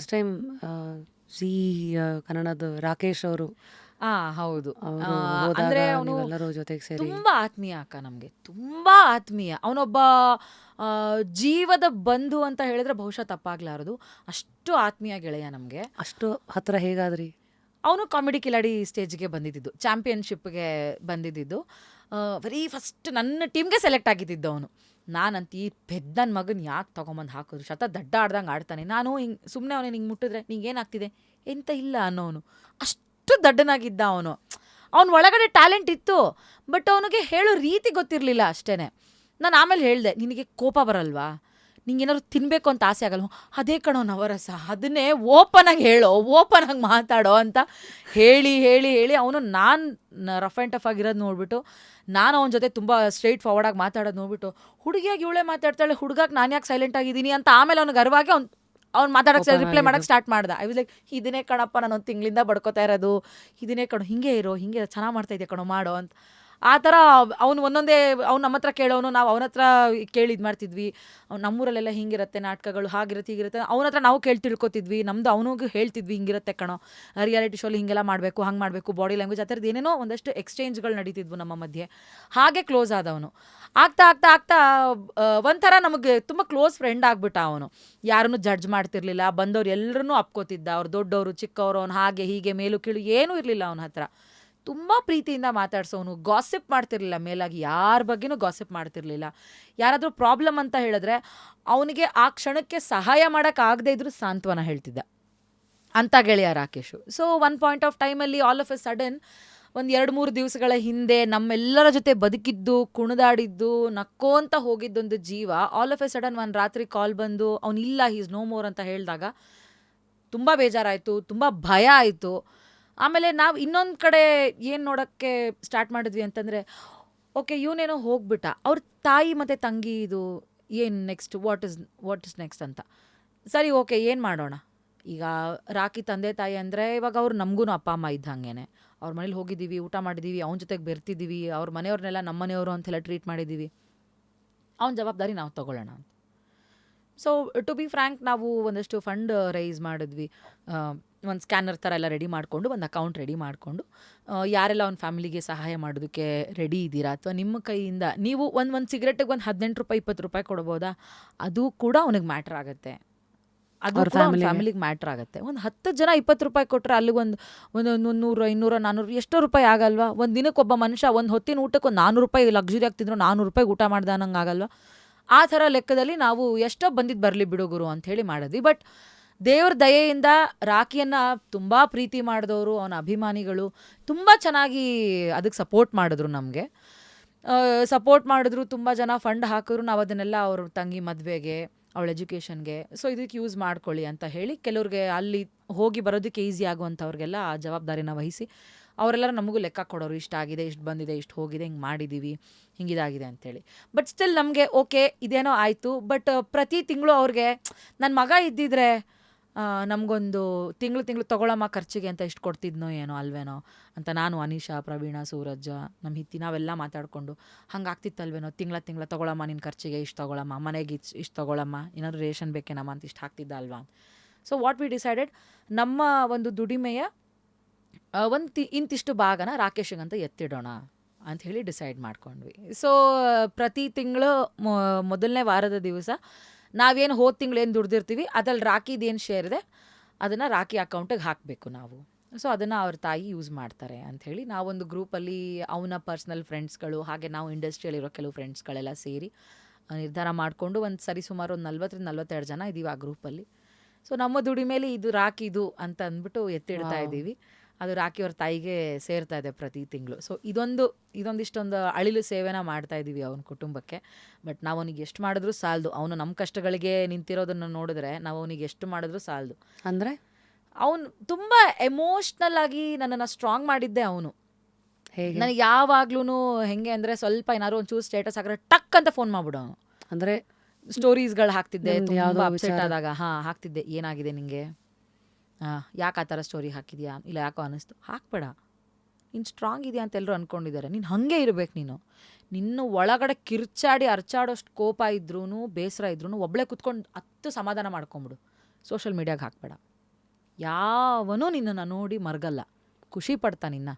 Last time G ಕನ್ನಡದ ರಾಕೇಶ್ ಅವರು ಹೌದು. ಅವರು ಅಂದ್ರೆ ಹೋದಾಗ ಅವನು ನೀವೆಲ್ಲರೂ ಜೊತೆಗೆ ಸೇರಿ ತುಂಬಾ ಆತ್ಮೀಯ ಅಕ್ಕ, ನಮ್ಗೆ ತುಂಬಾ ಆತ್ಮೀಯ. ಅವನೊಬ್ಬ ಜೀವದ ಬಂಧು ಅಂತ ಹೇಳಿದ್ರೆ ಬಹುಶಃ ತಪ್ಪಾಗ್ಲಾರದು. ಅಷ್ಟು ಆತ್ಮೀಯ ಗೆಳೆಯ ನಮ್ಗೆ. ಅಷ್ಟು ಹತ್ರ ಹೇಗಾದ್ರಿ? ಅವನು ಕಾಮಿಡಿ ಕಿಲಾಡಿ ಸ್ಟೇಜ್ಗೆ ಬಂದಿದ್ದು, ಚಾಂಪಿಯನ್ಶಿಪ್ಗೆ ಬಂದಿದ್ದು. ವೆರಿ ಫಸ್ಟ್ ನನ್ನ ಟೀಮ್ಗೆ ಸೆಲೆಕ್ಟ್ ಆಗಿದ್ದು ಅವನು. ನಾನಂತ ಈ ಪೆದ್ದನ ಮಗನ ಯಾಕೆ ತೊಗೊಂಬಂದು ಹಾಕಿದ್ರು, ಶತ ದಡ್ಡ ಆಡ್ದಂಗೆ ಆಡ್ತಾನೆ. ನಾನು ಹಿಂಗೆ ಸುಮ್ಮನೆ ಅವನೇ ಹಿಂಗೆ ಮುಟ್ಟಿದ್ರೆ ನಿಂಗೆ ಏನಾಗ್ತಿದೆ ಎಂತ ಇಲ್ಲ ಅನ್ನೋನು. ಅಷ್ಟು ದಡ್ಡನಾಗಿದ್ದ ಅವನು. ಅವನ ಒಳಗಡೆ ಟ್ಯಾಲೆಂಟ್ ಇತ್ತು, ಬಟ್ ಅವನಿಗೆ ಹೇಳೋ ರೀತಿ ಗೊತ್ತಿರಲಿಲ್ಲ ಅಷ್ಟೇ. ನಾನು ಆಮೇಲೆ ಹೇಳಿದೆ, ನಿನಗೆ ಕೋಪ ಬರಲ್ವಾ, ನಿಂಗೇನಾದ್ರು ತಿನ್ನಬೇಕು ಅಂತ ಆಸೆ ಆಗಲ್ವ? ಅದೇ ಕಣೋ ನವರಸ, ಅದನ್ನೇ ಓಪನಾಗಿ ಹೇಳೋ, ಓಪನಾಗಿ ಮಾತಾಡೋ ಅಂತ ಹೇಳಿ ಹೇಳಿ ಹೇಳಿ ಅವನು, ನಾನು ರಫ್ ಆ್ಯಂಡ್ ಟಫ್ ಆಗಿರೋದು ನೋಡ್ಬಿಟ್ಟು, ನಾನು ಅವನ ಜೊತೆ ತುಂಬ ಸ್ಟ್ರೈಟ್ ಫಾರ್ವರ್ಡಾಗಿ ಮಾತಾಡೋದು ನೋಡ್ಬಿಟ್ಟು, ಹುಡುಗಿಯಾಗಿ ಇವಳೇ ಮಾತಾಡ್ತಾಳೆ, ಹುಡುಗಾಗೆ ನಾನು ಯಾಕೆ ಸೈಲೆಂಟ್ ಆಗಿದ್ದೀನಿ ಅಂತ ಆಮೇಲೆ ಅವ್ನಿಗೆ ಗರ್ವಾಗಿ ಅವ್ನು ಮಾತಾಡೋಕ್ಕೆ ರಿಪ್ಲೈ ಮಾಡೋಕ್ಕೆ ಸ್ಟಾರ್ಟ್ ಮಾಡ್ದೆ. ಐ ವಾಸ್ ಲೈಕ್, ಇದನ್ನೇ ಕಣಪ್ಪ ನಾನು ಒಂದು ತಿಂಗಳಿಂದ ಬಡ್ಕೋತಾ ಇರೋದು, ಇದನ್ನೇ ಕಣೋ, ಹಿಂಗೆ ಇರೋ, ಹಿಂಗೆ ಚೆನ್ನಾಗಿ ಮಾಡ್ತಾಯಿದ್ದೆ ಕಣೋ, ಮಾಡೋ ಅಂತ. ಆ ಥರ ಅವ್ನು ಒಂದೊಂದೇ ಅವ್ನು ನಮ್ಮ ಹತ್ರ ಕೇಳೋನು, ನಾವು ಅವನ ಹತ್ರ ಕೇಳಿ ಇದು ಮಾಡ್ತಿದ್ವಿ. ಅವ್ನು ನಮ್ಮೂರಲ್ಲೆಲ್ಲ ಹಿಂಗಿರುತ್ತೆ ನಾಟಕಗಳು, ಹಾಗಿರುತ್ತೆ ಹೀಗಿರುತ್ತೆ, ಅವನ ಹತ್ರ ನಾವು ಕೇಳಿ ತಿಳ್ಕೊತಿದ್ವಿ. ನಮ್ಮದು ಅವನಿಗೂ ಹೇಳ್ತಿದ್ವಿ, ಹಿಂಗಿರುತ್ತೆ ಕಣೋ ರಿಯಾಲಿಟಿ ಶೋಲಿ ಹಿಂಗೆಲ್ಲ ಮಾಡಬೇಕು, ಹಂಗೆ ಮಾಡಬೇಕು, ಬಾಡಿ ಲ್ಯಾಂಗ್ವೇಜ್ ಆ ಥರದ್ದು ಏನೇನೋ ಒಂದಷ್ಟು ಎಕ್ಸ್ಚೇಂಜ್ಗಳು ನಡೀತಿದ್ವು ನಮ್ಮ ಮಧ್ಯೆ. ಹಾಗೆ ಕ್ಲೋಸ್ ಆದವನು. ಆಗ್ತಾ ಆಗ್ತಾ ಆಗ್ತಾ ಒಂಥರ ನಮಗೆ ತುಂಬ ಕ್ಲೋಸ್ ಫ್ರೆಂಡ್ ಆಗಿಬಿಟ್ಟ ಅವನು. ಯಾರನ್ನು ಜಡ್ಜ್ ಮಾಡ್ತಿರ್ಲಿಲ್ಲ, ಬಂದವ್ರು ಎಲ್ಲರೂ ಅಪ್ಕೋತಿದ್ದ. ಅವ್ರು ದೊಡ್ಡವರು ಚಿಕ್ಕವರು, ಅವ್ನು ಹಾಗೆ ಹೀಗೆ ಮೇಲು ಕೀಳು ಏನೂ ಇರಲಿಲ್ಲ ಅವನ ಹತ್ರ. ತುಂಬ ಪ್ರೀತಿಯಿಂದ ಮಾತಾಡ್ಸೋನು. ಗಾಸಿಪ್ ಮಾಡ್ತಿರ್ಲಿಲ್ಲ, ಮೇಲಾಗಿ ಯಾರ ಬಗ್ಗೆನೂ ಗಾಸಿಪ್ ಮಾಡ್ತಿರ್ಲಿಲ್ಲ. ಯಾರಾದರೂ ಪ್ರಾಬ್ಲಮ್ ಅಂತ ಹೇಳಿದ್ರೆ ಅವನಿಗೆ ಆ ಕ್ಷಣಕ್ಕೆ ಸಹಾಯ ಮಾಡೋಕ್ಕಾಗದೇ ಇದ್ರೂ ಸಾಂತ್ವನ ಹೇಳ್ತಿದ್ದ ಅಂಥ ಗೆಳೆಯ ರಾಕೇಶು. ಸೊ ಒನ್ ಪಾಯಿಂಟ್ ಆಫ್ ಟೈಮಲ್ಲಿ ಆಲ್ ಆಫ್ ಎ ಸಡನ್ ಒಂದು 2-3 ದಿವಸಗಳ ಹಿಂದೆ ನಮ್ಮೆಲ್ಲರ ಜೊತೆ ಬದುಕಿದ್ದು, ಕುಣಿದಾಡಿದ್ದು, ನಕ್ಕೋಂತ ಹೋಗಿದ್ದೊಂದು ಜೀವ ಆಲ್ ಆಫ್ ಎ ಸಡನ್ ಒಂದು ರಾತ್ರಿ ಕಾಲ್ ಬಂದು ಅವನಿಲ್ಲ, ಹೀಸ್ ನೋ ಮೋರ್ ಅಂತ ಹೇಳಿದಾಗ ತುಂಬ ಬೇಜಾರಾಯಿತು, ತುಂಬ ಭಯ ಆಯಿತು. ಆಮೇಲೆ ನಾವು ಇನ್ನೊಂದು ಕಡೆ ಏನು ನೋಡೋಕ್ಕೆ ಸ್ಟಾರ್ಟ್ ಮಾಡಿದ್ವಿ ಅಂತಂದರೆ, ಓಕೆ ಇವನೇನೋ ಹೋಗ್ಬಿಟ್ಟ, ಅವ್ರ ತಾಯಿ ಮತ್ತು ತಂಗಿ ಇದು ಏನು ನೆಕ್ಸ್ಟ್, ವಾಟ್ ಇಸ್ ನೆಕ್ಸ್ಟ್ ಅಂತ. ಸರಿ ಓಕೆ ಏನು ಮಾಡೋಣ ಈಗ? ರಾಕಿ ತಂದೆ ತಾಯಿ ಅಂದರೆ ಇವಾಗ ಅವ್ರು ನಮಗೂ ಅಪ್ಪ ಅಮ್ಮ ಇದ್ದಂಗೆ. ಅವ್ರ ಮನೇಲಿ ಹೋಗಿದ್ದೀವಿ, ಊಟ ಮಾಡಿದ್ದೀವಿ, ಅವನ ಜೊತೆಗೆ ಬೆರ್ತಿದ್ದೀವಿ, ಅವ್ರ ಮನೆಯವ್ರನ್ನೆಲ್ಲ ನಮ್ಮ ಮನೆಯವರು ಅಂತೆಲ್ಲ ಟ್ರೀಟ್ ಮಾಡಿದ್ದೀವಿ. ಅವನ ಜವಾಬ್ದಾರಿ ನಾವು ತೊಗೊಳ್ಳೋಣ ಅಂತ. ಸೊ ಟು ಬಿ ಫ್ರ್ಯಾಂಕ್, ನಾವು ಒಂದಷ್ಟು ಫಂಡ್ ರೈಸ್ ಮಾಡಿದ್ವಿ. ಒಂದು ಸ್ಕ್ಯಾನರ್ ಥರ ಎಲ್ಲ ರೆಡಿ ಮಾಡಿಕೊಂಡು, ಒಂದು ಅಕೌಂಟ್ ರೆಡಿ ಮಾಡಿಕೊಂಡು, ಯಾರೆಲ್ಲ ಅವ್ನ ಫ್ಯಾಮಿಲಿಗೆ ಸಹಾಯ ಮಾಡೋದಕ್ಕೆ ರೆಡಿ ಇದ್ದೀರಾ, ಅಥವಾ ನಿಮ್ಮ ಕೈಯಿಂದ ನೀವು ಒಂದು ಸಿಗರೆಟಿಗೆ ಒಂದು 18 ರೂಪಾಯಿ 20 ರೂಪಾಯಿ ಕೊಡ್ಬೋದಾ, ಅದು ಕೂಡ ಅವ್ನಿಗೆ ಮ್ಯಾಟ್ರ್ ಆಗುತ್ತೆ. ಅದು ಕೂಡ ಅವ್ನ ಫ್ಯಾಮಿಲಿಗೆ ಮ್ಯಾಟ್ರ್ ಆಗುತ್ತೆ. ಒಂದು 10 ಜನ 20 ರೂಪಾಯಿ ಕೊಟ್ಟರೆ ಅಲ್ಲಿಗೆ ಒಂದು 100, 200, 400 ಎಷ್ಟೋ ರೂಪಾಯಿ ಆಗಲ್ವಾ? ಒಂದು ದಿನಕ್ಕೆ ಒಬ್ಬ ಮನುಷ್ಯ ಒಂದು ಹೊತ್ತಿನ ಊಟಕ್ಕೆ ಒಂದು 400 ರೂಪಾಯಿ ಲಕ್ಸುರಿ ಆಗ್ತಿದ್ರು, 400 ರೂಪಾಯಿ ಊಟ ಮಾಡ್ದೆ ಅನ್ನಂಗೆ ಆಗಲ್ವಾ? ಆ ಥರ ಲೆಕ್ಕದಲ್ಲಿ ನಾವು ಎಷ್ಟೋ ಬಂದಿದ್ದು ಬರಲಿ ಬಿಡು ಗುರು ಅಂಥೇಳಿ ಮಾಡಿದ್ವಿ. ಬಟ್ ದೇವ್ರ ದಯೆಯಿಂದ ರಾಕಿಯನ್ನು ತುಂಬ ಪ್ರೀತಿ ಮಾಡಿದವರು, ಅವನ ಅಭಿಮಾನಿಗಳು ತುಂಬ ಚೆನ್ನಾಗಿ ಅದಕ್ಕೆ ಸಪೋರ್ಟ್ ಮಾಡಿದ್ರು. ನಮಗೆ ಸಪೋರ್ಟ್ ಮಾಡಿದ್ರು, ತುಂಬ ಜನ ಫಂಡ್ ಹಾಕಿದ್ರು. ನಾವು ಅದನ್ನೆಲ್ಲ ಅವ್ರ ತಂಗಿ ಮದುವೆಗೆ, ಅವಳ ಎಜುಕೇಷನ್ಗೆ, ಸೊ ಇದಕ್ಕೆ ಯೂಸ್ ಮಾಡ್ಕೊಳ್ಳಿ ಅಂತ ಹೇಳಿ, ಕೆಲವ್ರಿಗೆ ಅಲ್ಲಿ ಹೋಗಿ ಬರೋದಕ್ಕೆ ಈಸಿ ಆಗುವಂಥವ್ರಿಗೆಲ್ಲ ಆ ಜವಾಬ್ದಾರಿನ ವಹಿಸಿ ಅವರೆಲ್ಲರೂ ನಮಗೂ ಲೆಕ್ಕ ಕೊಡೋರು. ಇಷ್ಟಾಗಿದೆ, ಇಷ್ಟು ಬಂದಿದೆ, ಇಷ್ಟು ಹೋಗಿದೆ, ಹಿಂಗೆ ಮಾಡಿದ್ದೀವಿ, ಹಿಂಗಿದಾಗಿದೆ ಅಂಥೇಳಿ. ಬಟ್ ಸ್ಟಿಲ್ ನಮಗೆ ಓಕೆ ಇದೇನೋ ಆಯಿತು. ಬಟ್ ಪ್ರತಿ ತಿಂಗಳು ಅವ್ರಿಗೆ ನನ್ನ ಮಗ ಇದ್ದಿದ್ರೆ ನಮಗೊಂದು ತಿಂಗಳು ತೊಗೊಳಮ್ಮ ಖರ್ಚಿಗೆ ಅಂತ ಇಷ್ಟು ಕೊಡ್ತಿದ್ನೋ ಏನೋ ಅಲ್ವೇನೋ ಅಂತ ನಾನು, ಅನೀಶಾ, ಪ್ರವೀಣ, ಸೂರಜ್, ನಮ್ಮ ಹಿತ್ತಿ ನಾವೆಲ್ಲ ಮಾತಾಡಿಕೊಂಡು ಹಂಗೆ ಆಗ್ತಿತ್ತಲ್ವೇನೋ. ತಿಂಗಳ ತೊಗೊಳಮ್ಮ ನಿನ್ನ ಖರ್ಚಿಗೆ ಇಷ್ಟು ತೊಗೊಳಮ್ಮ, ಮನೆಗೆ ಇಷ್ಟು ತೊಗೊಳಮ್ಮ, ಏನಾದ್ರು ರೇಷನ್ ಬೇಕೇನಮ್ಮ ಅಂತ ಇಷ್ಟು ಹಾಕ್ತಿದ್ದ ಅಲ್ವಾ. ಸೊ ವಾಟ್ ವಿ ಡಿಸೈಡೆಡ್, ನಮ್ಮ ಒಂದು ದುಡಿಮೆಯ ಇಂತಿಷ್ಟು ಭಾಗನ ರಾಕೇಶಿಗಂತ ಎತ್ತಿಡೋಣ ಅಂತ ಹೇಳಿ ಡಿಸೈಡ್ ಮಾಡ್ಕೊಂಡ್ವಿ. ಸೊ ಪ್ರತಿ ತಿಂಗಳು ಮೊದಲನೇ ವಾರದ ದಿವಸ ನಾವೇನು ಹೋದ ತಿಂಗಳು ಏನು ದುಡ್ದಿರ್ತೀವಿ ಅದ್ರಲ್ಲಿ ರಾಕಿದೇನು ಶೇರ್ ಇದೆ ಅದನ್ನು ರಾಕಿ ಅಕೌಂಟಿಗೆ ಹಾಕಬೇಕು ನಾವು. ಸೊ ಅದನ್ನು ಅವ್ರ ತಾಯಿ ಯೂಸ್ ಮಾಡ್ತಾರೆ ಅಂಥೇಳಿ ನಾವೊಂದು ಗ್ರೂಪಲ್ಲಿ ಅವನ ಪರ್ಸ್ನಲ್ ಫ್ರೆಂಡ್ಸ್ಗಳು, ಹಾಗೆ ನಾವು ಇಂಡಸ್ಟ್ರಿಯಲ್ಲಿರೋ ಕೆಲವು ಫ್ರೆಂಡ್ಸ್ಗಳೆಲ್ಲ ಸೇರಿ ನಿರ್ಧಾರ ಮಾಡಿಕೊಂಡು ಒಂದು ಸುಮಾರು ಒಂದು 40-42 ಜನ ಇದ್ದೀವಿ ಆ ಗ್ರೂಪಲ್ಲಿ. ಸೊ ನಮ್ಮ ದುಡಿಮೇಲೆ ಇದು ರಾಕಿದು ಅಂತ ಅಂದ್ಬಿಟ್ಟು ಎತ್ತಿಡ್ತಾ ಇದ್ದೀವಿ. ಅದು ರಾಕಿ ಅವ್ರ ತಾಯಿಗೆ ಸೇರ್ತಾ ಇದೆ ಪ್ರತಿ ತಿಂಗಳು. ಸೊ ಇದೊಂದಿಷ್ಟೊಂದು ಅಳಿಲು ಸೇವೆನ ಮಾಡ್ತಾ ಇದ್ದೀವಿ ಅವನ ಕುಟುಂಬಕ್ಕೆ. ಬಟ್ ನಾವು ಅವನಿಗೆ ಎಷ್ಟು ಮಾಡಿದ್ರೂ ಸಾಲದು. ಅವನು ನಮ್ಮ ಕಷ್ಟಗಳಿಗೆ ನಿಂತಿರೋದನ್ನು ನೋಡಿದ್ರೆ ನಾವು ಅವನಿಗೆ ಎಷ್ಟು ಮಾಡಿದ್ರೂ ಸಾಲದು. ಅಂದರೆ ಅವನು ತುಂಬ ಎಮೋಷ್ನಲ್ ಆಗಿ ನನ್ನನ್ನು ಸ್ಟ್ರಾಂಗ್ ಮಾಡಿದ್ದೆ ಅವನು. ಹೇಗೆ? ನನಗೆ ಯಾವಾಗ್ಲೂ ಹೆಂಗೆ ಅಂದರೆ, ಸ್ವಲ್ಪ ಏನಾದ್ರು ಒಂಚೂರು ಸ್ಟೇಟಸ್ ಹಾಕಿದ್ರೆ ಟಕ್ ಅಂತ ಫೋನ್ ಮಾಡ್ಬಿಡೋನು. ಅಂದರೆ ಸ್ಟೋರೀಸ್ಗಳು ಹಾಕ್ತಿದ್ದೆ, ತುಂಬ ಅಪ್ಸೆಟ್ ಆದಾಗ ಹಾಕ್ತಿದ್ದೆ, ಏನಾಗಿದೆ ನಿಂಗೆ, ಯಾಕೆ ಆ ಥರ ಸ್ಟೋರಿ ಹಾಕಿದ್ಯಾ, ಇಲ್ಲ ಯಾಕೋ ಅನ್ನಿಸ್ತು, ಹಾಕ್ಬೇಡ, ನೀನು ಸ್ಟ್ರಾಂಗ್ ಇದೆಯಾ ಅಂತ ಎಲ್ಲರೂ ಅಂದ್ಕೊಂಡಿದ್ದಾರೆ, ನೀನು ಹಾಗೆ ಇರಬೇಕು. ನಿನ್ನ ಒಳಗಡೆ ಕಿರ್ಚಾಡಿ ಅರ್ಚಾಡೋಷ್ಟು ಕೋಪ ಇದ್ರೂ ಬೇಸರ ಇದ್ರೂ ಒಬ್ಬಳೇ ಕುತ್ಕೊಂಡು 10 ಸಮಾಧಾನ ಮಾಡ್ಕೊಂಬಿಡು, ಸೋಷಿಯಲ್ ಮೀಡಿಯಾಗೆ ಹಾಕ್ಬೇಡ. ಯಾವನೂ ನಿನ್ನನ್ನು ನೋಡಿ ಮರಗಲ್ಲ, ಖುಷಿ ಪಡ್ತಾನಿನ್ನ.